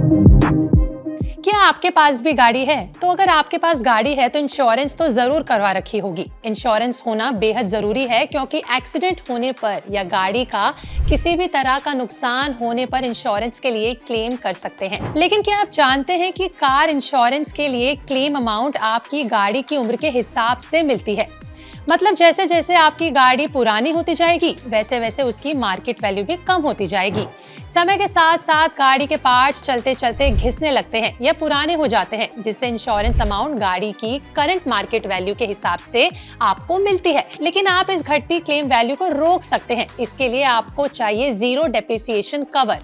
क्या आपके पास भी गाड़ी है? तो अगर आपके पास गाड़ी है तो इंश्योरेंस तो जरूर करवा रखी होगी। इंश्योरेंस होना बेहद जरूरी है क्योंकि एक्सीडेंट होने पर या गाड़ी का किसी भी तरह का नुकसान होने पर इंश्योरेंस के लिए क्लेम कर सकते हैं। लेकिन क्या आप जानते हैं कि कार इंश्योरेंस के लिए क्लेम अमाउंट आपकी गाड़ी की उम्र के हिसाब से मिलती है। मतलब जैसे जैसे आपकी गाड़ी पुरानी होती जाएगी वैसे वैसे उसकी मार्केट वैल्यू भी कम होती जाएगी। समय के साथ साथ गाड़ी के पार्ट्स चलते चलते घिसने लगते हैं या पुराने हो जाते हैं, जिससे इंश्योरेंस अमाउंट गाड़ी की करंट मार्केट वैल्यू के हिसाब से आपको मिलती है। लेकिन आप इस घटती क्लेम वैल्यू को रोक सकते हैं। इसके लिए आपको चाहिए जीरो डेप्रिसिएशन कवर।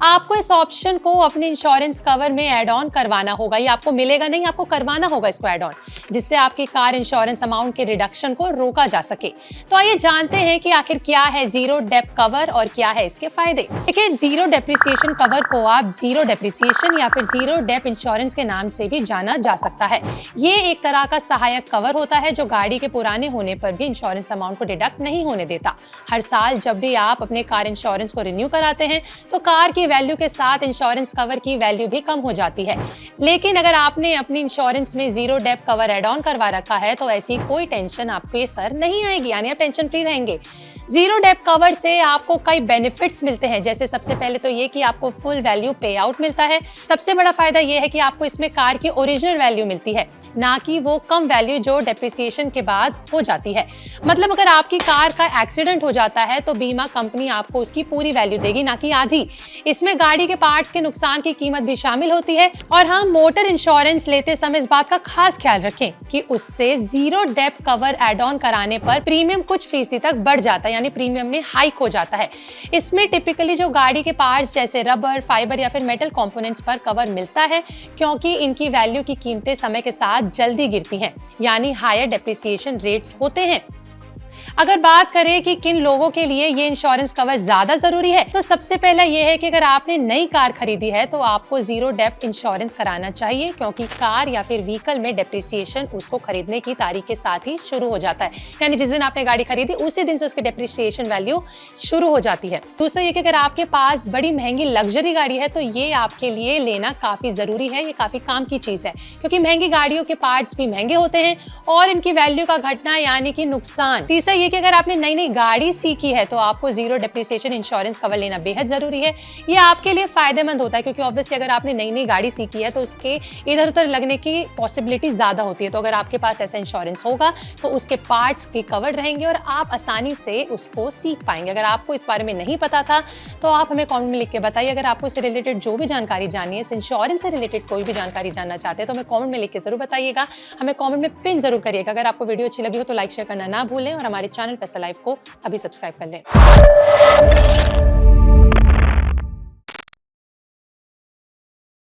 आपको इस ऑप्शन को अपने इंश्योरेंस कवर में ऐड ऑन करवाना होगा। ये आपको मिलेगा नहीं, आपको करवाना होगा इसको ऐड ऑन, जिससे आपकी कार इंश्योरेंस अमाउंट के रिडक्शन को रोका जा सके। तो आइए जानते हैं कि आखिर क्या है जीरो डेप कवर और क्या है इसके फायदे। देखिए, जीरो डेप्रिसिएशन कवर को आप जीरो डेप्रिसिएशन या फिर जीरो डेप इंश्योरेंस के नाम से भी जाना जा सकता है। ये एक तरह का सहायक कवर होता है जो गाड़ी के पुराने होने पर भी इंश्योरेंस अमाउंट को डिडक्ट नहीं होने देता। हर साल जब भी आप अपने कार इंश्योरेंस को रिन्यू कराते हैं तो कार की वैल्यू के साथ इंश्योरेंस कवर की वैल्यू भी कम हो जाती है। लेकिन अगर आपने अपनी इंश्योरेंस में zero dep cover add on करवा रखा है तो ऐसी कोई टेंशन आपके सर नहीं आएगी, यानी आप टेंशन फ्री रहेंगे। जीरो डेप कवर से आपको कई बेनिफिट्स मिलते हैं। जैसे सबसे पहले तो ये कि आपको फुल वैल्यू पे आउट मिलता है। सबसे बड़ा फायदा ये है कि आपको इसमें कार की ओरिजिनल वैल्यू मिलती है, ना कि वो कम वैल्यू जो डेप्रिसिएशन के बाद हो जाती है। मतलब अगर आपकी कार का एक्सीडेंट हो जाता है तो बीमा कंपनी आपको उसकी पूरी वैल्यू देगी, ना कि आधी। इसमें गाड़ी के पार्ट्स के नुकसान की कीमत भी शामिल होती है। और हम मोटर इंश्योरेंस लेते समय इस बात का खास ख्याल रखें कि उससे zero dep cover add on कराने पर प्रीमियम कुछ फीसदी तक बढ़ जाता है, यानी प्रीमियम में हाइक हो जाता है। इसमें टिपिकली जो गाड़ी के पार्ट्स जैसे रबर, फाइबर या फिर मेटल कंपोनेंट्स पर कवर मिलता है, क्योंकि इनकी वैल्यू की कीमतें समय के साथ जल्दी गिरती हैं, यानी हायर डेप्रिसिएशन रेट्स होते हैं। अगर बात करें कि किन लोगों के लिए ये इंश्योरेंस कवर ज्यादा जरूरी है, तो सबसे पहला ये है कि अगर आपने नई कार खरीदी है तो आपको जीरो डेप इंश्योरेंस कराना चाहिए, क्योंकि कार या फिर व्हीकल में डेप्रिसिएशन उसको खरीदने की तारीख के साथ ही शुरू हो जाता है। यानी जिस दिन आपने गाड़ी खरीदी उसी दिन से उसकी डेप्रिसिएशन वैल्यू शुरू हो जाती है। दूसरा ये कि अगर आपके पास बड़ी महंगी लग्जरी गाड़ी है तो ये आपके लिए लेना काफी जरूरी है। ये काफी काम की चीज है, क्योंकि महंगी गाड़ियों के पार्ट्स भी महंगे होते हैं और इनकी वैल्यू का घटना यानी कि नुकसान। तीसरा ये कि अगर आपने नई नई गाड़ी सीखी है तो आपको जीरो डेप्रिसिएशन इंश्योरेंस कवर लेना बेहद जरूरी है। ये आपके लिए फायदेमंद होता है, क्योंकि ऑब्वियसली अगर आपने नई नई गाड़ी सीखी है तो उसके इधर उधर लगने की पॉसिबिलिटी ज्यादा होती है। तो अगर आपके पास ऐसा इंश्योरेंस होगा तो उसके पार्ट्स भी कवर रहेंगे और आप आसानी से उसको सीख पाएंगे। अगर आपको इस बारे में नहीं पता था तो आप हमें कमेंट में लिख के बताइए। अगर आपको इससे रिलेटेड जो भी जानकारी जाननी है, इस इंश्योरेंस से रिलेटेड कोई भी जानकारी जानना चाहते हैं तो हमें कमेंट में लिख के जरूर बताइएगा। हमें कमेंट में पिन जरूर करिएगा। अगर आपको वीडियो अच्छी लगी हो तो लाइक शेयर करना ना भूलें और हमारे चैनल पैसा लाइफ को अभी सब्सक्राइब कर लें।